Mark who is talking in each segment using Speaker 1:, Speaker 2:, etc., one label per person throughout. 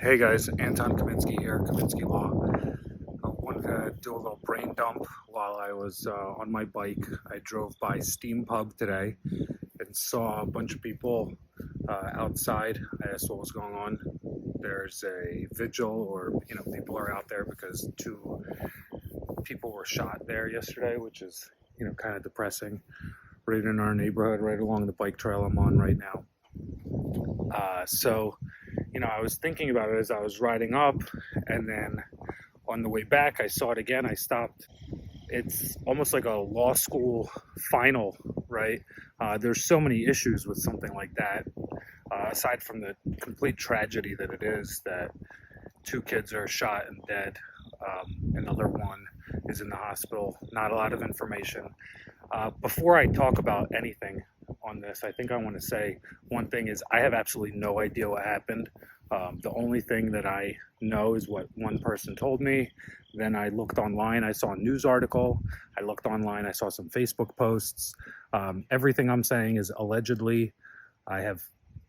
Speaker 1: Hey guys, Anton Kaminsky here, Kaminsky Law. I wanted to do a little brain dump while I was on my bike. I drove by Steam Pub today and saw a bunch of people outside. I asked what was going on. There's a vigil, or people are out there because two people were shot there yesterday, which is kind of depressing. Right in our neighborhood, right along the bike trail I'm on right now. So I was thinking about it as I was riding up, and then on the way back, I saw it again. I stopped. It's almost like a law school final, right? There's so many issues with something like that, aside from the complete tragedy that it is that two kids are shot and dead. Another one is in the hospital. Not a lot of information. Before I talk about anything on this, I think I want to say one thing is I have absolutely no idea what happened. The only thing that I know is what one person told me. Then I looked online, I saw a news article. I looked online, I saw some Facebook posts. Everything I'm saying is allegedly. I have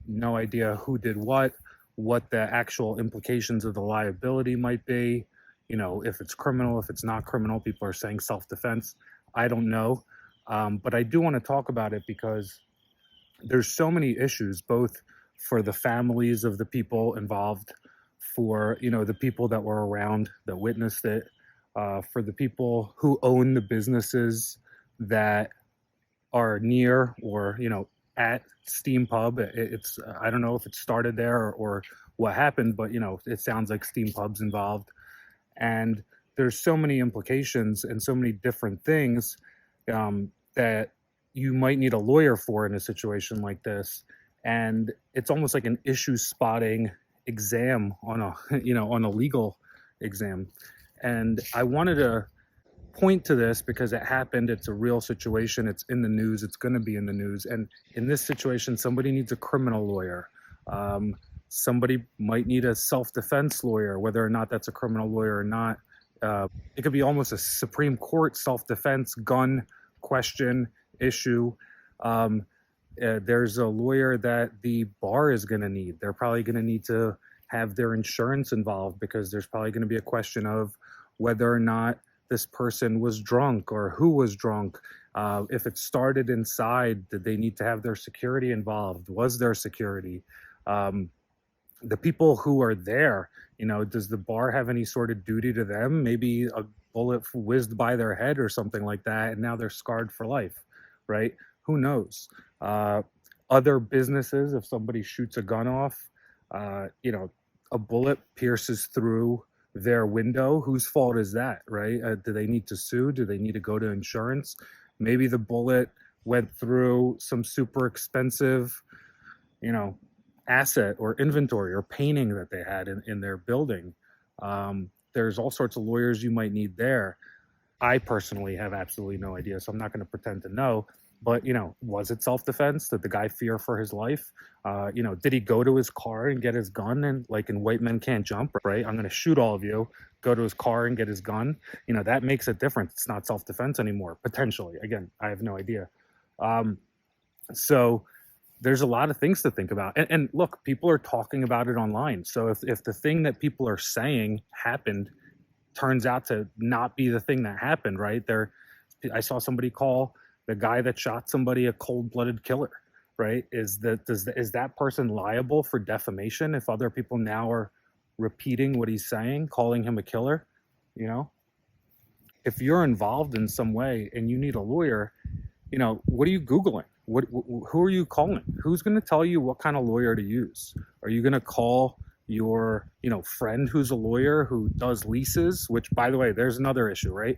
Speaker 1: no idea who did what the actual implications of the liability might be. If it's criminal, if it's not criminal. People are saying self-defense. I don't know. But I do want to talk about it because there's so many issues, both for the families of the people involved, for the people that were around that witnessed it, for the people who own the businesses that are near or at Steam Pub. It's I don't know if it started there or what happened, but it sounds like Steam Pub's involved, and there's so many implications and so many different things that you might need a lawyer for in a situation like this. And it's almost like an issue spotting exam on a on a legal exam. And I wanted to point to this because it happened. It's a real situation. It's in the news. It's going to be in the news. And in this situation, somebody needs a criminal lawyer. Somebody might need a self-defense lawyer, whether or not that's a criminal lawyer or not. It could be almost a Supreme Court self-defense gun question issue. There's a lawyer that the bar is going to need. They're probably going to need to have their insurance involved because there's probably going to be a question of whether or not this person was drunk or who was drunk. If it started inside, did they need to have their security involved? Was there security? The people who are there, does the bar have any sort of duty to them? Maybe a bullet whizzed by their head or something like that, and now they're scarred for life, right? Who knows? Other businesses, if somebody shoots a gun off, a bullet pierces through their window. Whose fault is that, right? Do they need to sue? Do they need to go to insurance? Maybe the bullet went through some super expensive, asset or inventory or painting that they had in their building. There's all sorts of lawyers you might need there. I personally have absolutely no idea, so I'm not going to pretend to know. But, was it self-defense? Did the guy fear for his life? Did he go to his car and get his gun? And like in White Men Can't Jump, right? I'm going to shoot all of you, go to his car and get his gun. That makes a difference. It's not self-defense anymore, potentially. Again, I have no idea. So there's a lot of things to think about. And look, people are talking about it online. So if the thing that people are saying happened turns out to not be the thing that happened, right? I saw somebody call the guy that shot somebody a cold-blooded killer, right? Is that person liable for defamation if other people now are repeating what he's saying, calling him a killer? If you're involved in some way and you need a lawyer, what are you Googling? Who are you calling? Who's going to tell you what kind of lawyer to use? Are you going to call your, friend who's a lawyer who does leases? Which, by the way, there's another issue, right?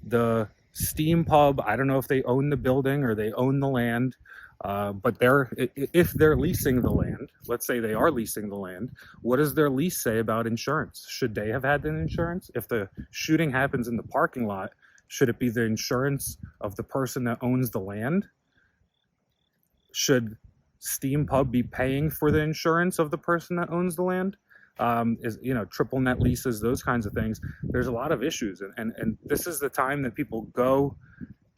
Speaker 1: The Steam Pub, I don't know if they own the building or they own the land, but if they're leasing the land, let's say they are leasing the land, what does their lease say about insurance? Should they have had an insurance? If the shooting happens in the parking lot, should it be the insurance of the person that owns the land? Should Steam Pub be paying for the insurance of the person that owns the land? Triple net leases, those kinds of things. There's a lot of issues, and this is the time that people go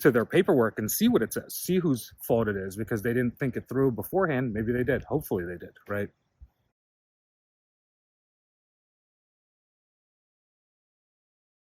Speaker 1: to their paperwork and see what it says, see whose fault it is, because they didn't think it through beforehand. Maybe they did. Hopefully they did, right?